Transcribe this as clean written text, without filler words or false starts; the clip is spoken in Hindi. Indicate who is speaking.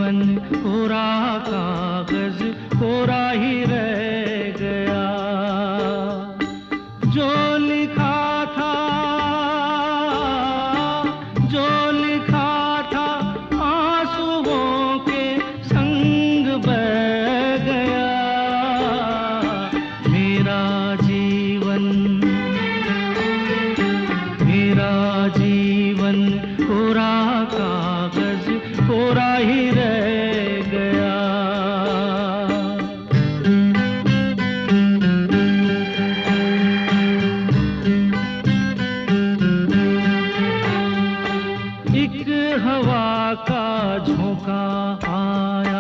Speaker 1: जीवन कोरा कागज कोरा ही रह गया। जो लिखा था, जो लिखा था आंसुओं के संग बह गया। मेरा जीवन, मेरा जीवन कोरा कागज कोरा ही रह गया। एक हवा का झोंका आया,